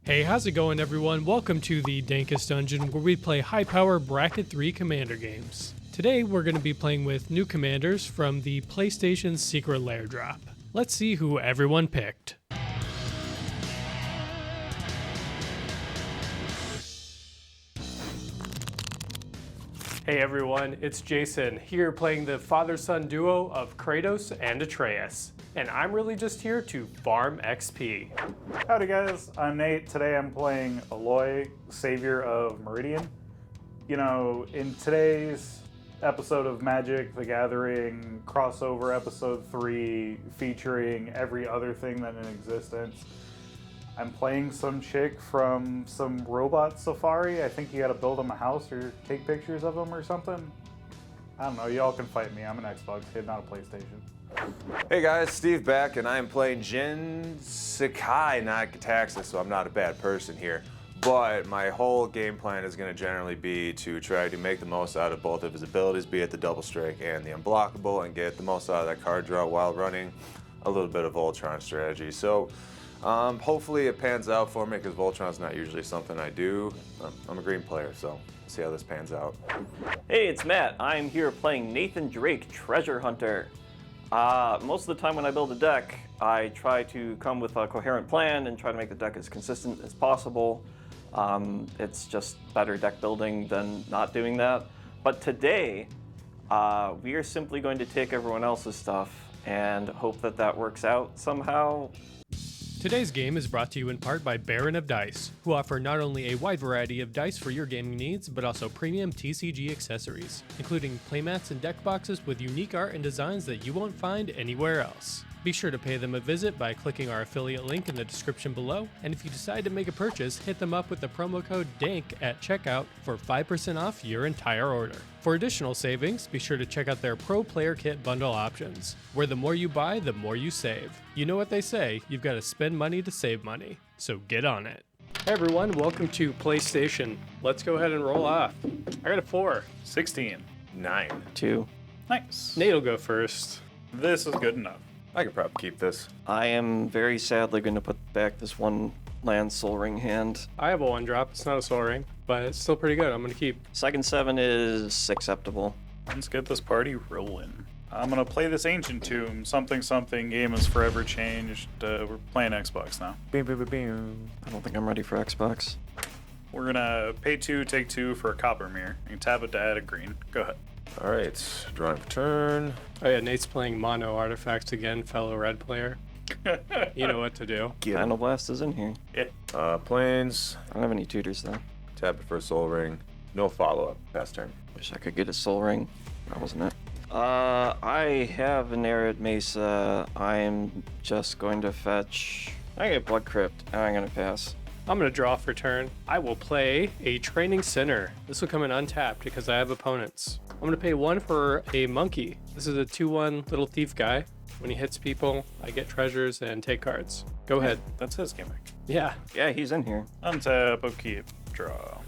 Hey, how's it going everyone? Welcome to the Dankest Dungeon, where we play high-power Bracket 3 Commander games. Today we're going to be playing with new commanders from the PlayStation Secret Lair drop. Let's see who everyone picked. Hey everyone, it's Jason, here playing the father-son duo of Kratos and Atreus. And I'm really just here to farm XP. Howdy guys, I'm Nate. Today I'm playing Aloy, Savior of Meridian. You know, in today's episode of Magic the Gathering crossover episode 3 featuring every other thing that in existence, I'm playing some chick from some robot safari. I think you gotta build him a house or take pictures of him or something. I don't know, y'all can fight me. I'm an Xbox kid, not a PlayStation. Hey guys, Steve back, and I am playing Jin Sakai, not Gataxis, so I'm not a bad person here. But my whole game plan is going to generally be to try to make the most out of both of his abilities, be it the double strike and the unblockable, and get the most out of that card draw while running a little bit of Voltron strategy. So hopefully it pans out for me, because Voltron's not usually something I do. I'm a green player, so we'll see how this pans out. Hey, it's Matt. I'm here playing Nathan Drake, Treasure Hunter. Most of the time when I build a deck, I try to come with a coherent plan and try to make the deck as consistent as possible. It's just better deck building than not doing that. But today, we are simply going to take everyone else's stuff and hope that that works out somehow. Today's game is brought to you in part by Baron of Dice, who offer not only a wide variety of dice for your gaming needs, but also premium TCG accessories, including playmats and deck boxes with unique art and designs that you won't find anywhere else. Be sure to pay them a visit by clicking our affiliate link in the description below, and if you decide to make a purchase, hit them up with the promo code DANK at checkout for 5% off your entire order. For additional savings, be sure to check out their Pro Player Kit bundle options, where the more you buy, the more you save. You know what they say, you've got to spend money to save money, so get on it. Hey everyone, welcome to PlayStation. Let's go ahead and roll off. I got a 4. 16. 9. 2. Nice. Nate will go first. This is good enough. I could probably keep this. I am very sadly going to put back this one land Soul Ring hand. I have a 1-drop, it's not a soul ring, but it's still pretty good. I'm going to keep. Second 7 is acceptable. Let's get this party rolling. I'm gonna play this Ancient Tomb. Something game has forever changed. We're playing Xbox now. I don't think I'm ready for Xbox. We're gonna pay 2, take 2 for a copper mirror. You can tap it to add a green. Go ahead. All right, drawing for turn. Oh yeah, Nate's playing mono artifacts again, fellow red player. You know what to do. Final Blast is in here. Yeah. Planes. I don't have any tutors though. Tap it for a soul ring. No follow-up. Pass turn. Wish I could get a Soul Ring. That wasn't it. I have an Arid Mesa. I'm just going to fetch. I get Blood Crypt. I'm gonna pass. I'm going to draw for turn. I will play a Training Center. This will come in untapped because I have opponents. I'm going to pay 1 for a Monkey. This is a 2/1 little thief guy. When he hits people, I get treasures and take cards. Go ahead. That's his gimmick. Yeah. Yeah, he's in here. Untap, upkeep, draw.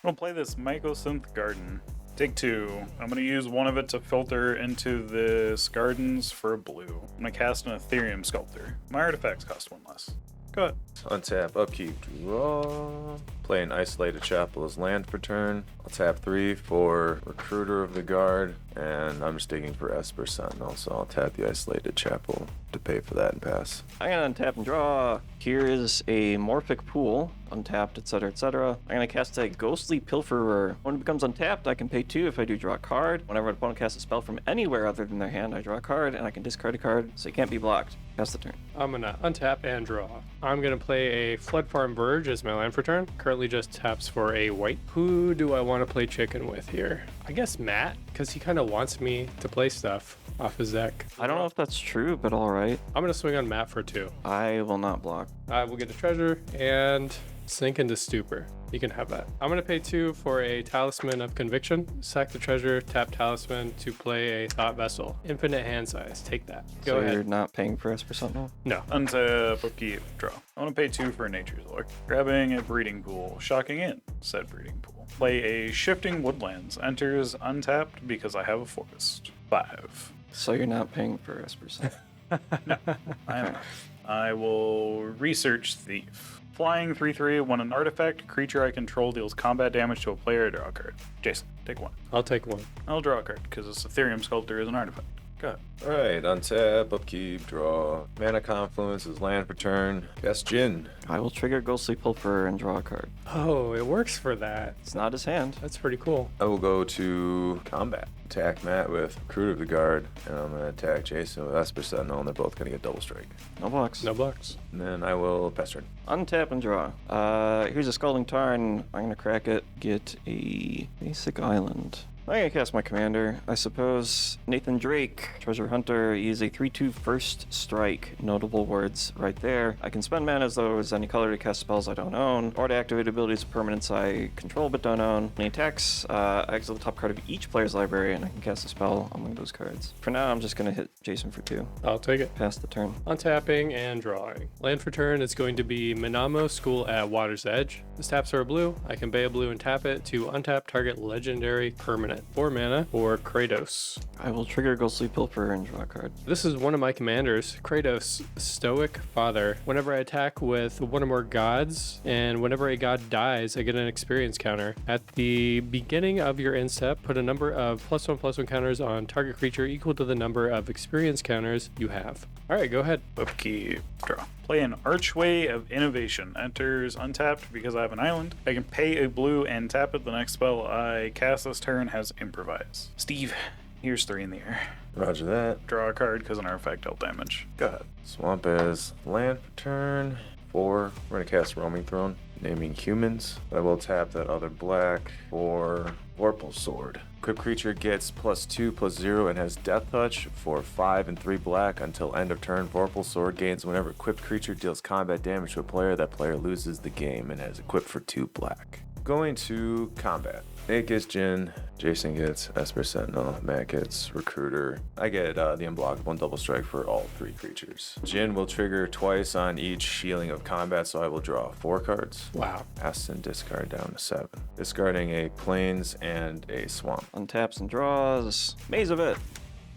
We'll play this Mycosynth Garden. Take 2. I'm gonna use one of it to filter into this gardens for a blue. I'm gonna cast an Ethereum Sculptor. My artifacts cost 1 less. Go ahead. Untap, upkeep, draw. Play an Isolated Chapel as land for turn. I'll tap 3 for Recruiter of the Guard, and I'm just digging for Esper Sentinel, so I'll tap the Isolated Chapel to pay for that and pass. I'm gonna untap and draw. Here is a Morphic Pool, untapped, etc., etc. I'm gonna cast a Ghostly Pilferer. When it becomes untapped, I can pay 2 if I do draw a card. Whenever an opponent casts a spell from anywhere other than their hand, I draw a card, and I can discard a card, so it can't be blocked. Pass the turn. I'm going to untap and draw. I'm going to play a Flood Farm Verge as my land for turn. Currently just taps for a white. Who do I want to play chicken with here? I guess Matt, because he kind of wants me to play stuff off his deck. I don't know if that's true, but alright. I'm going to swing on Matt for 2. I will not block. I will get a treasure and sink into Stupor. You can have that. I'm going to pay 2 for a Talisman of Conviction. Sack the treasure, tap Talisman to play a Thought Vessel. Infinite hand size. Take that. Go So ahead. you're not paying for Esper Sentinel? No. Untap, upkeep, draw. I'm gonna pay 2 for a Nature's Lore. Grabbing a Breeding Pool, shocking in said Breeding Pool. Play a Shifting Woodlands. Enters untapped because I have a Forest. 5. So you're not paying for Esper Sentinel? I am not. I will Research Thief. Flying 3/3. When an artifact creature I control deals combat damage to a player, draw a card. Jason, take one. I'll take one. I'll draw a card because this Ethereum Sculptor is an artifact. Go ahead. Alright, untap, upkeep, draw. Mana Confluence is land for turn. Cast Jin. I will trigger Ghostly Pilfer and draw a card. Oh, it works for that. It's not his hand. That's pretty cool. I will go to combat. Attack Matt with Recruiter of the Guard, and I'm going to attack Jason with Esper Sentinel, and they're both going to get double strike. No blocks. No blocks. And then I will pass turn. Untap and draw. Here's a Scalding Tarn. I'm gonna crack it. Get a basic island. I'm gonna cast my commander. I suppose Nathan Drake, Treasure Hunter. He is a 3/2 first strike. Notable words right there. I can spend mana as though it was any color to cast spells I don't own, or to activate abilities of permanents I control but don't own. When he attacks, I exile the top card of each player's library, and I can cast a spell among those cards. For now, I'm just gonna hit Jason for 2. I'll take it. Pass the turn. Untapping and drawing. Land for turn is going to be Minamo School at Water's Edge. This taps are a blue. I can pay a blue and tap it to untap target legendary permanent. 4 mana for Kratos. I will trigger Ghostly Pilfer and draw a card. This is one of my commanders, Kratos, Stoic Father. Whenever I attack with one or more gods, and whenever a god dies, I get an experience counter. At the beginning of your end step, put a number of +1/+1 counters on target creature equal to the number of experience counters you have. All right, go ahead. Upkeep, draw. Play an Archway of Innovation. Enters untapped because I have an island. I can pay a blue and tap it. The next spell I cast this turn has Improvise. Steve, here's 3 in the air. Roger that. Draw a card because an artifact dealt damage. Go ahead. Swamp is land for turn. 4. We're going to cast Roaming Throne, naming humans. I will tap that other black for Vorpal Sword. Equipped creature gets +2/+0 and has Death Touch for 5 and 3 black until end of turn. Vorpal Sword gains whenever equipped creature deals combat damage to a player. That player loses the game and has equipped for 2 black. Going to combat. Nate gets Jin, Jason gets Esper Sentinel, Matt gets Recruiter. I get the unblockable double strike for all 3 creatures. Jin will trigger twice on each healing of combat, so I will draw 4 cards. Wow. Pass and discard down to 7. Discarding a Plains and a Swamp. Untaps and draws. Maze of It.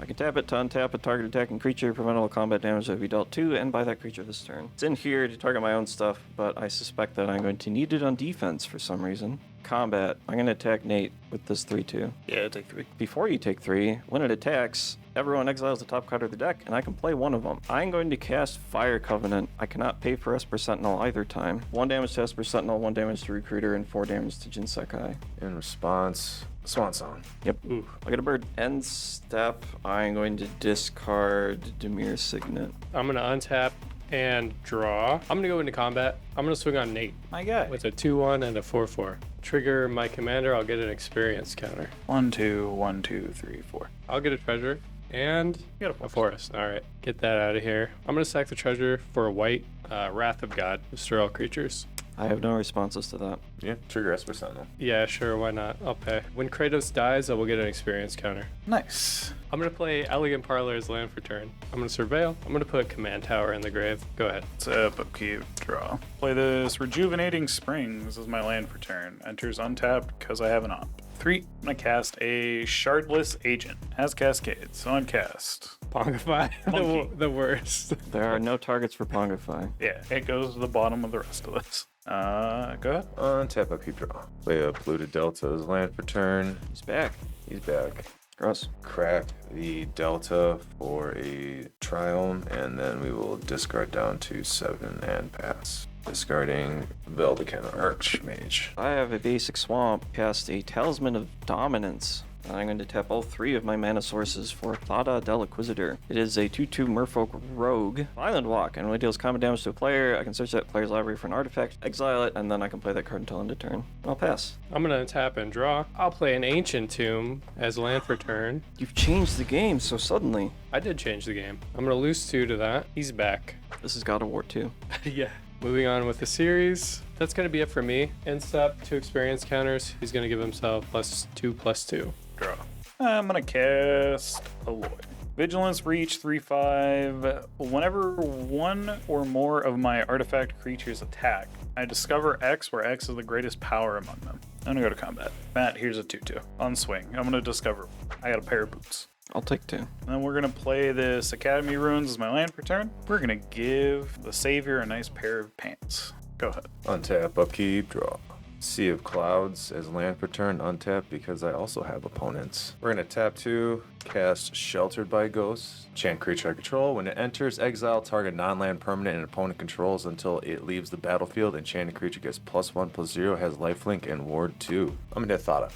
I can tap it to untap a target attacking creature, prevent all combat damage that will be dealt to and by that creature this turn. It's in here to target my own stuff, but I suspect that I'm going to need it on defense for some reason. Combat. I'm going to attack Nate with this 3/2. Yeah, take 3. Before you take 3, when it attacks, everyone exiles the top card of the deck, and I can play one of them. I'm going to cast Fire Covenant. I cannot pay for Esper Sentinel either time. 1 damage to Esper Sentinel, 1 damage to Recruiter, and 4 damage to Jin Sakai. In response, Swan Song. Yep. Ooh. I get a bird. End step. I'm going to discard Demir Signet. I'm going to untap and draw. I'm going to go into combat. I'm going to swing on Nate My guy. with a 2/1 and a 4/4. Trigger my commander. I'll get an experience counter. 1, 2, 1, 2, 3, 4. I'll get a treasure and You got a forest. All right, get that out of here. I'm going to sack the treasure for a white Wrath of God. Destroy all creatures. I have no responses to that. Yeah, trigger Esper Sentinel. Yeah, sure, why not? I'll pay. When Kratos dies, I will get an experience counter. Nice. I'm going to play Elegant Parlor as land for turn. I'm going to surveil. I'm going to put Command Tower in the grave. Go ahead. Tap, upkeep, draw. Play this Rejuvenating Springs as my land for turn. Enters untapped because I have an op. 3. I'm going to cast a Shardless Agent. Has Cascade, so uncast. Pongify, Monkey. the worst. There are no targets for Pongify. Yeah, it goes to the bottom of the rest of this. Go ahead. Untap, upkeep, draw. Play a Polluted Delta as land for turn. He's back. He's back. Gross. Crack the Delta for a Triome, and then we will discard down to 7 and pass. Discarding Veldican Archmage. I have a basic swamp. Cast a Talisman of Dominance. And I'm going to tap all 3 of my mana sources for Thada del Inquisitor. It is a 2/2 Merfolk Rogue. Island Walk. And when it deals combat damage to a player, I can search that player's library for an artifact, exile it, and then I can play that card until end of turn. I'll pass. I'm going to tap and draw. I'll play an Ancient Tomb as land for turn. You've changed the game so suddenly. I did change the game. I'm going to lose 2 to that. He's back. This is God of War 2. Yeah. Moving on with the series. That's going to be it for me. End step, 2 experience counters. He's going to give himself +2/+2. Draw. I'm going to cast Aloy. Vigilance, Reach, 3/5. Whenever 1 or more of my artifact creatures attack, I discover X where X is the greatest power among them. I'm going to go to combat. Matt, here's a 2/2. On swing. I'm going to discover. I got a pair of boots. I'll take 2. And then we're going to play this Academy Ruins as my land for turn. We're going to give the Savior a nice pair of pants. Go ahead. Untap, upkeep, draw. Sea of Clouds as land per turn, untap because I also have opponents. We're gonna tap 2, cast Sheltered by Ghosts. Chant creature I control. When it enters, exile target non-land permanent an opponent controls until it leaves the battlefield. Enchanted creature gets +1/+0, has lifelink and ward 2. I'm gonna hit Thada.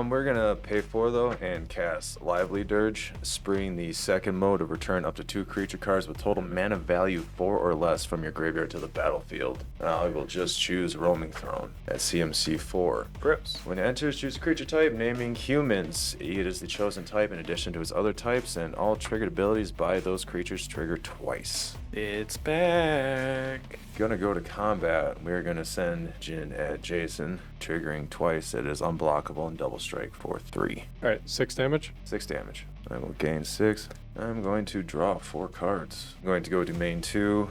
We're gonna pay 4 though and cast Lively Dirge, spring the second mode to return up to 2 creature cards with total mana value 4 or less from your graveyard to the battlefield. I will just choose Roaming Throne at CMC 4. Gross. When it enters, choose a creature type, naming humans. It is the chosen type in addition to its other types, and all triggered abilities by those creatures trigger twice. It's back. Gonna go to combat. We're gonna send Jin at Jason, triggering twice. It is unblockable and double strike for 3. Alright, 6 damage. 6 damage. I will gain 6. I'm going to draw 4 cards. I'm going to go to main 2.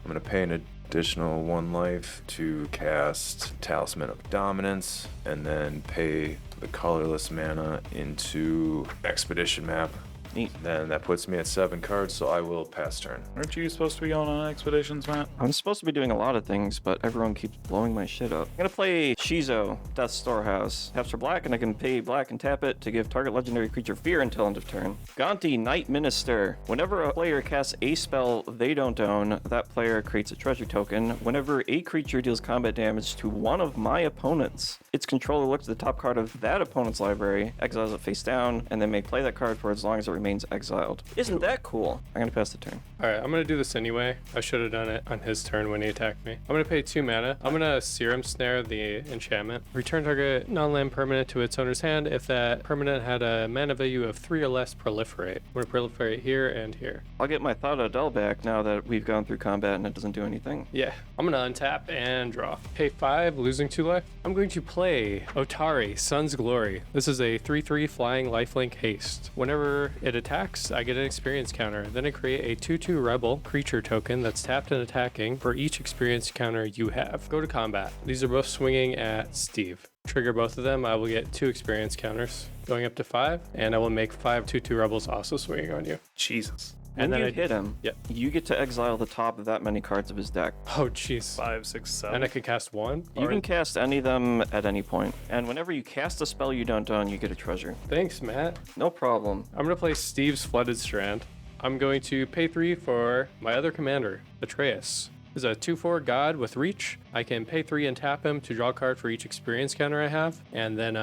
I'm gonna pay an additional 1 life to cast Talisman of Dominance, and then pay the colorless mana into Expedition Map. Neat. Then that puts me at 7 cards, so I will pass turn. Aren't you supposed to be going on expeditions, Matt? I'm supposed to be doing a lot of things, but everyone keeps blowing my shit up. I'm gonna play Shizo, Death Storehouse. Taps for black, and I can pay black and tap it to give target legendary creature fear until end of turn. Gonti, Night Minister. Whenever a player casts a spell they don't own, that player creates a treasure token. Whenever a creature deals combat damage to one of my opponents, its controller looks at the top card of that opponent's library, exiles it face down, and then may play that card for as long as it remains exiled. Isn't that cool? I'm gonna pass the turn. Alright, I'm gonna do this anyway. I should have done it on his turn when he attacked me. I'm gonna pay 2 mana. I'm gonna Serum Snare the enchantment. Return target non-land permanent to its owner's hand if that permanent had a mana value of 3 or less proliferate. I'm gonna proliferate here and here. I'll get my Thought Adele back now that we've gone through combat and it doesn't do anything. Yeah, I'm gonna untap and draw. Pay 5, losing 2 life. I'm going to play Otari, Sun's Glory. This is a 3/3 flying lifelink haste. Whenever it attacks, I get an experience counter. Then I create a 2/2 rebel creature token that's tapped and attacking for each experience counter you have. Go to combat. These are both swinging at Steve. Trigger both of them, I will get 2 experience counters, going up to 5, and I will make 5 2/2 rebels also swinging on you. Jesus. When And then you hit him, Yep. you get to exile the top of that many cards of his deck. Oh, jeez. 5, 6, 7. And I could cast 1? You can cast any of them at any point. And whenever you cast a spell you don't own, you get a treasure. Thanks, Matt. No problem. I'm going to play Steve's Flooded Strand. I'm going to pay 3 for my other commander, Atreus. Is a 2/4 god with reach. I can pay 3 and tap him to draw a card for each experience counter I have, and then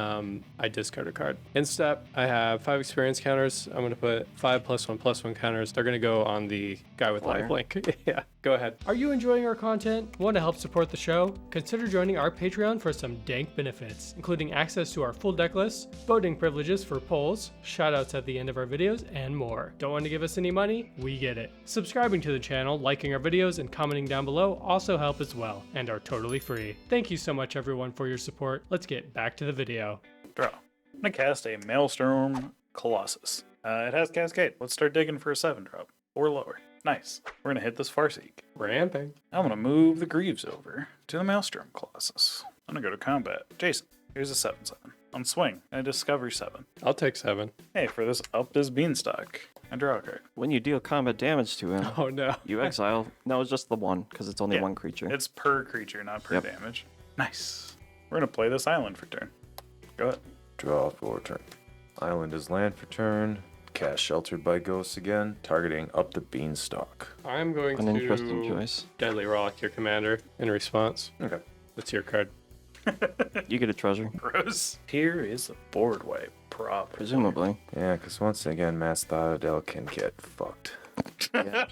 I discard a card. In step, I have 5 experience counters. I'm gonna put 5 +1/+1 counters. They're gonna go on the guy with Lair. lifelink. Yeah, go ahead. Are you enjoying our content? Want to help support the show? Consider joining our Patreon for some dank benefits, including access to our full deck list, voting privileges for polls, shoutouts at the end of our videos, and more. Don't want to give us any money? We get it. Subscribing to the channel, liking our videos, and commenting down below also help as well, and are totally free. Thank you so much everyone for your support. Let's get back to the video. Draw. I'm gonna cast a Maelstrom Colossus. It has Cascade. Let's start digging for a 7-drop or lower. Nice. We're gonna hit this Farseek. Ramping. I'm gonna move the Greaves over to the Maelstrom Colossus. I'm gonna go to combat. Jason, here's a 7/7. On swing, I discover 7. I'll take 7. Hey, for this upped his beanstalk, I draw a card. When you deal combat damage to him, Oh no. you exile. No, it's just the one, because it's only Yeah, one creature. It's per creature, not per Yep. damage. Nice. We're gonna play this island for turn. Go ahead. Draw for turn. Island is land for turn. Cast Sheltered by Ghosts again, targeting up the beanstalk. I'm going An interesting to choice. Deadly Rollick your commander in response. Okay. That's your card. You get a treasure, Gross. Here is a board wipe, probably. presumably. Yeah, because once again, Mastodel can get fucked. Yeah.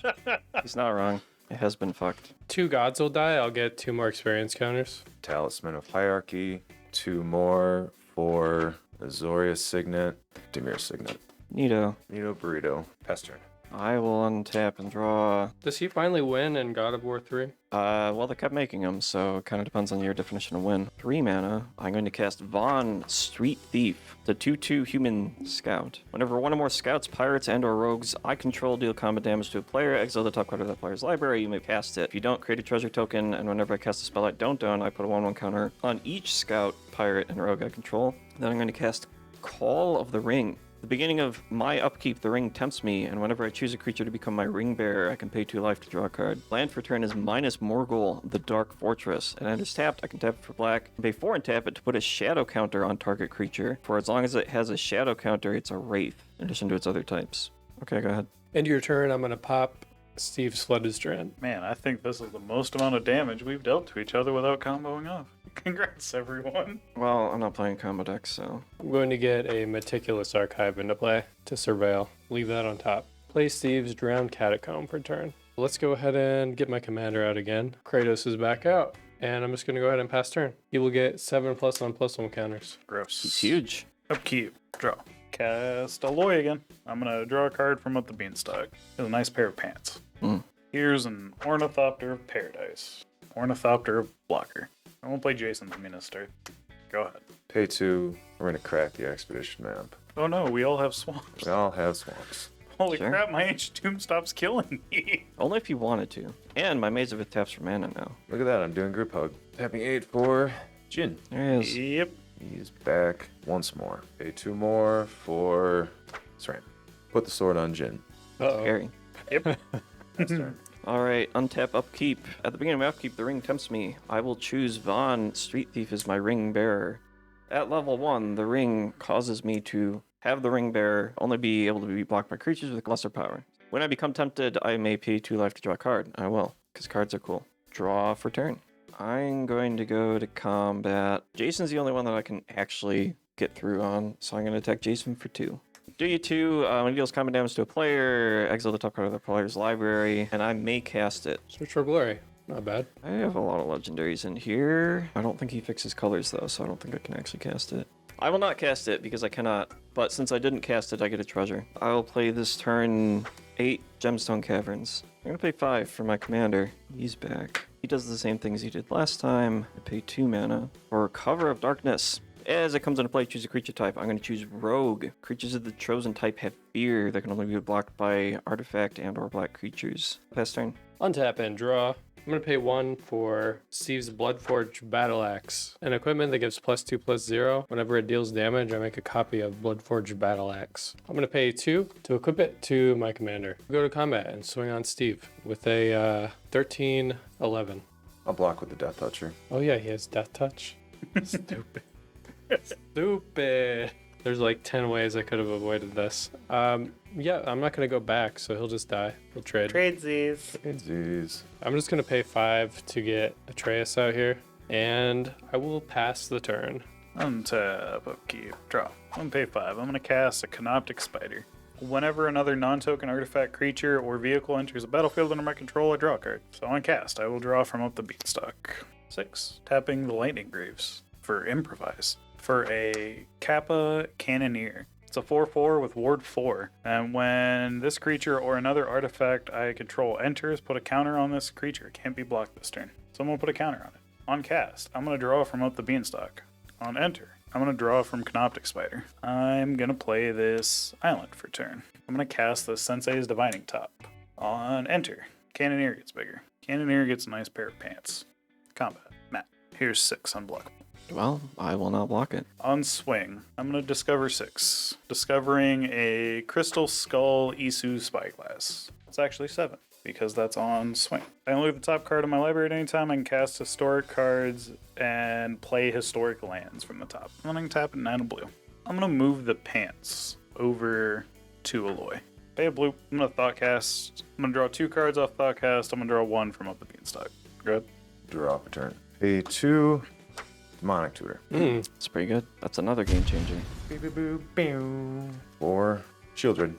He's not wrong. It has been fucked. 2 gods will die. I'll get 2 more experience counters. Talisman of Hierarchy, 2 more for Azorius Signet, Demir Signet. Neato. Nito Burrito, pass turn. I will untap and draw. Does he finally win in God of War 3? Well, they kept making them, so it kind of depends on your definition of win. 3 mana. I'm going to cast Vaughn, Street Thief, the 2/2 human scout. Whenever one or more scouts, pirates, and/or rogues I control deal combat damage to a player, exile the top card of that player's library, you may cast it. If you don't, create a treasure token, and whenever I cast a spell I don't own, I put a 1/1 counter on each scout, pirate, and rogue I control. Then I'm going to cast Call of the Ring. the beginning of my upkeep, the ring tempts me, and whenever I choose a creature to become my ring bearer, I can pay 2 life to draw a card. Land for turn is minus Morgul, the Dark Fortress, and when it's tapped, I can tap it for black, pay 4 and tap it to put a shadow counter on target creature. For as long as it has a shadow counter, it's a wraith, in addition to its other types. Okay, go ahead. End of your turn, I'm going to pop Steve's Flooded Strand. Man, I think this is the most amount of damage we've dealt to each other without comboing off. Congrats, everyone. Well, I'm not playing combo decks, so... I'm going to get a Meticulous Archive into play to surveil. Leave that on top. Play Steve's Drowned Catacomb for turn. Let's go ahead and get my commander out again. Kratos is back out. And I'm just going to go ahead and pass turn. He will get 7+1/+1 counters. Gross. It's huge. Upkeep. Draw. Cast Aloy again. I'm going to draw a card from up the beanstalk. It's a nice pair of pants. Here's an Ornithopter of Paradise. Ornithopter of Blocker. I won't play Jason's Minister. Go ahead. Pay 2. We're gonna crack the expedition map. Oh no, we all have swamps. We all have swamps. Holy Sure. crap, my Ancient Tomb stops killing me. Only if you wanted to. And my Maze of Ith taps for mana now. Look at that, I'm doing group hug. Tapping 8 for Jin. There he is. Yep. He's back once more. Pay 2 more for Sram. Put the sword on Jin. Uh-oh. Scary. Yep. That's turn. Alright, untap upkeep. At the beginning of my upkeep, the ring tempts me. I will choose Vaughn, Street Thief, as my ring bearer. At level 1, the ring causes me to have the ring bearer only be able to be blocked by creatures with lesser power. When I become tempted, I may pay 2 life to draw a card. I will, because cards are cool. Draw for turn. I'm going to go to combat. Jason's the only one that I can actually get through on, so I'm going to attack Jason for 2. Do you 2, when it deals combat damage to a player, exile the top card of the player's library, and I may cast it. Search for Glory. Not bad. I have a lot of legendaries in here. I don't think he fixes colors though, so I don't think I can actually cast it. I will not cast it because I cannot, but since I didn't cast it, I get a treasure. I will play this turn 8 Gemstone Caverns. I'm gonna pay 5 for my commander. He's back. He does the same things he did last time. I pay 2 mana for Cover of Darkness. As it comes into play, choose a creature type. I'm going to choose Rogue. Creatures of the chosen type have fear that can only be blocked by artifact and or black creatures. Pass turn. Untap and draw. I'm going to pay 1 for Steve's Bloodforged Battle Axe. An equipment that gives +2/+0. Whenever it deals damage, I make a copy of Bloodforged Battle Axe. I'm going to pay 2 to equip it to my commander. Go to combat and swing on Steve with a 13/11. I'll block with the Death Toucher. Oh yeah, he has Death Touch. Stupid. Stupid. There's like 10 ways I could have avoided this. Yeah, I'm not going to go back, so he'll just die. He'll trade. Tradesies. Jeez. I'm just going to pay 5 to get Atreus out here, and I will pass the turn. Untap, upkeep, draw. I'm gonna pay 5. I'm gonna cast a Canoptic Spider. Whenever another non-token artifact creature or vehicle enters a battlefield under my control, I draw a card. So on cast, I will draw from up the beanstalk. 6. Tapping the Lightning Greaves for Improvise. For a Kappa Cannoneer. It's a 4/4 with Ward 4. And when this creature or another artifact I control enters, put a counter on this creature. It can't be blocked this turn. So I'm going to put a counter on it. On cast, I'm going to draw from up the beanstalk. On enter, I'm going to draw from Canoptic Spider. I'm going to play this island for turn. I'm going to cast the Sensei's Divining Top. On enter, Cannoneer gets bigger. Cannoneer gets a nice pair of pants. Combat, Matt. Here's 6 unblockable. Well, I will not block it. On swing, I'm going to discover 6. Discovering a Crystal Skull Isu Spyglass. It's actually 7, because that's on swing. I only leave the top card of my library at any time. I can cast historic cards and play historic lands from the top. And then I can tap it 9 of blue. I'm going to move the pants over to Aloy. Pay a blue. I'm going to Thoughtcast. I'm going to draw 2 cards off Thoughtcast. I'm going to draw 1 from up the beanstalk. Good. Draw for turn. Pay 2. Demonic Tutor. It's pretty good. That's another game changer. 4. Shieldred.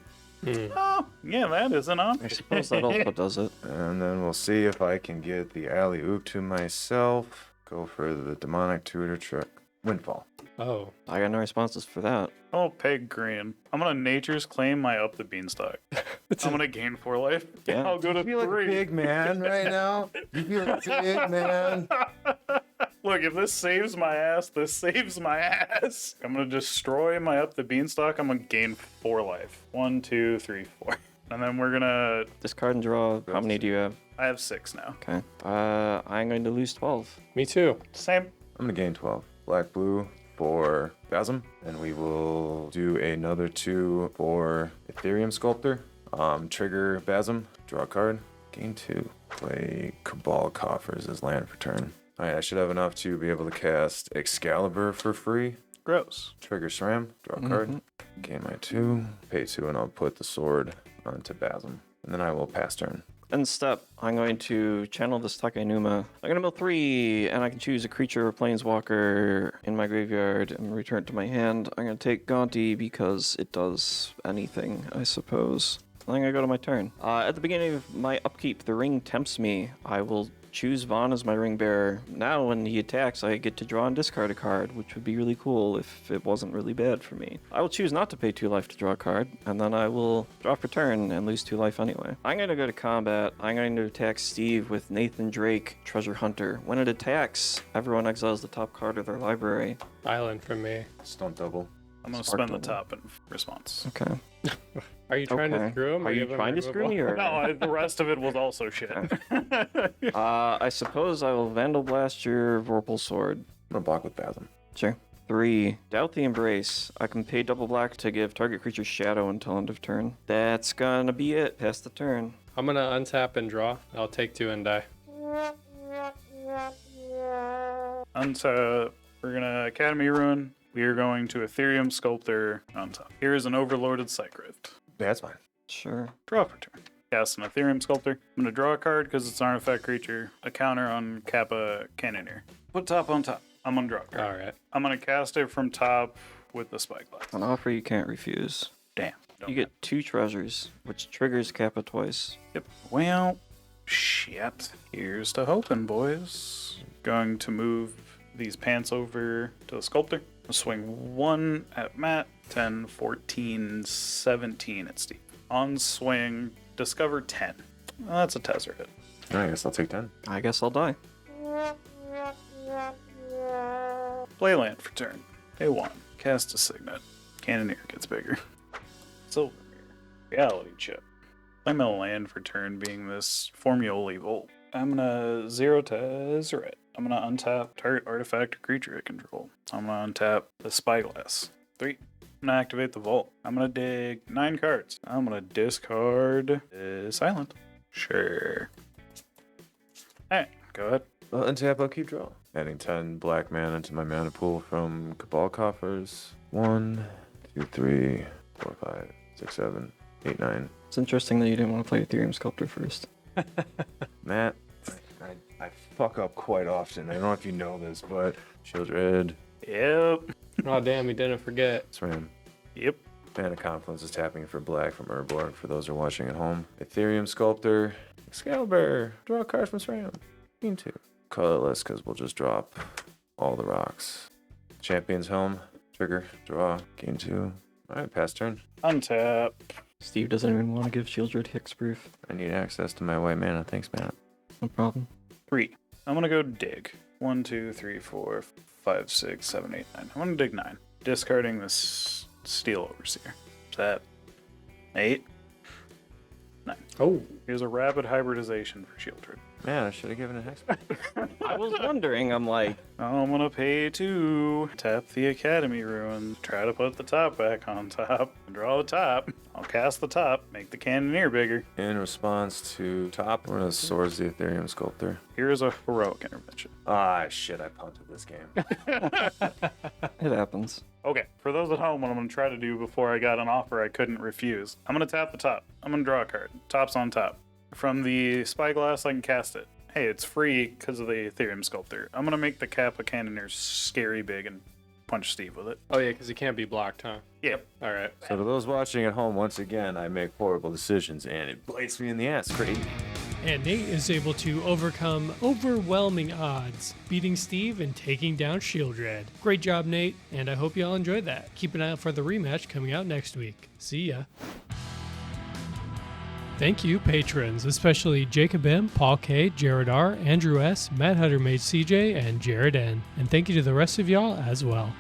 Oh, yeah, that is an option. I suppose that also does it. And then we'll see if I can get the alley-oop to myself. Go for the Demonic Tutor trick. Windfall. Oh. I got no responses for that. Oh, peg green. I'm gonna Nature's Claim my up the beanstalk. I'm gonna gain 4 life. Yeah. I'll go to 3. man right now. You feel like a big man. Look, if this saves my ass, this saves my ass. I'm gonna destroy my up the beanstalk. I'm gonna gain 4 life. 1, 2, 3, 4. And then we're gonna. Discard and draw. How many do you have? I have 6 now. Okay. I'm going to lose 12. Me too. Same. I'm gonna gain 12. Black, blue, for Basm, and we will do another 2 for Ethereum Sculptor. Trigger Basm, draw a card, gain 2. Play Cabal Coffers as land for turn. Alright, I should have enough to be able to cast Excalibur for free. Gross. Trigger SRAM, draw a card, gain my 2, pay 2, and I'll put the sword onto Basm. And then I will pass turn. End step, I'm going to channel the Takenuma. I'm going to mill 3, and I can choose a creature or planeswalker in my graveyard and return it to my hand. I'm going to take Gaunty because it does anything, I suppose. I'm going to go to my turn. At the beginning of my upkeep, the ring tempts me. I will choose Vaughn as my ring bearer. Now when he attacks, I get to draw and discard a card, which would be really cool if it wasn't really bad for me. I will choose not to pay 2 life to draw a card, and then I will draw for turn and lose 2 life anyway. I'm going to go to combat. I'm going to attack Steve with Nathan Drake, Treasure Hunter. When it attacks, everyone exiles the top card of their library. Island from me. Stunt double. I'm going to Spark spend the double. top in response. Okay. Are you trying to screw him? Are you trying to screw me or? No, the rest of it was also shit. I suppose I will Vandal Blast your Vorpal Sword. I'm gonna block with Basm. Sure. 3. Doubt the Embrace. I can pay double black to give target creature shadow until end of turn. That's gonna be it. Pass the turn. I'm gonna untap and draw. I'll take 2 and die. Untap. We're going to Academy Ruin. We are going to Ethereum Sculptor on top. Here is an Overlorded Psychrift. That's fine. Sure. Draw for turn. Cast an Ethereum Sculptor. I'm going to draw a card because it's an artifact creature. A counter on Kappa Cannoneer. Put top on top. I'm going to draw a card. All right. I'm going to cast it from top with the Spyglass. An offer you can't refuse. Damn. Don't You get 2 treasures, which triggers Kappa twice. Yep. Well, shit. Here's to hoping, boys. Going to move these pants over to the Sculptor. I'll swing 1 at Matt, 10, 14, 17 at Steve. On swing, discover 10. Well, that's a Tezzeret hit. I guess I'll take 10. I guess I'll die. Play land for turn. Pay 1. Cast a Signet. Cannoneer gets bigger. Silver. Reality Chip. Play my land for turn being this Formioli Volt. I'm gonna 0 Tezzeret. I'm gonna untap target artifact or creature I control. I'm gonna untap the Spyglass. 3. I'm gonna activate the Vault. I'm gonna dig 9 cards. I'm gonna discard Silent. Sure. Alright, go ahead. Untap, I'll keep draw. Adding 10 black mana to my mana pool from Cabal Coffers. 1, 2, 3, 4, 5, 6, 7, 8, 9. It's interesting that you didn't want to play Ethereum Sculptor first. Matt, I fuck up quite often. I don't know if you know this, but Shieldred, Yep. Oh, damn, he didn't forget. SRAM. Yep. Mana Confluence is tapping for black from Urborg for those who are watching at home. Ethereum Sculptor, Excalibur, draw a card from SRAM. Gain 2. Colorless because we'll just drop all the rocks. Champion's Helm, trigger, draw, gain 2. Alright, pass turn. Untap. Steve doesn't even want to give Shieldred hexproof. I need access to my white mana. Thanks, Matt. No problem. 3. I'm gonna go dig. 1, 2, 3, 4, 5, 6, 7, 8, 9. I'm gonna dig 9. Discarding this Steel Overseer. Is that 8? 9. Oh, Here's a rapid hybridization for Shieldred. Man, I should have given it hex. I was wondering, I'm like, I'm gonna pay 2. Tap the Academy Ruin. Try to put the top back on top. Draw the top. I'll cast the top. Make the Cannoneer bigger. In response to top, we're gonna Swords the Ethereum Sculptor. Here's a Heroic Intervention. Ah, shit, I punted this game. it happens. Okay, for those at home, what I'm going to try to do before I got an offer I couldn't refuse, I'm going to tap the top. I'm going to draw a card. Top's on top. From the Spyglass, I can cast it. Hey, it's free because of the Ethereum Sculptor. I'm going to make the Kappa Cannoneer scary big and punch Steve with it. oh yeah, because he can't be blocked, huh? Yep. All right. So to those watching at home, once again, I make horrible decisions and it bites me in the ass. Great. And Nate is able to overcome overwhelming odds, beating Steve and taking down Shieldred. Great job, Nate, and I hope you all enjoyed that. Keep an eye out for the rematch coming out next week. See ya. Thank you, patrons, especially Jacob M., Paul K., Jared R., Andrew S., Matt Hutter Mage CJ, and Jared N. And thank you to the rest of y'all as well.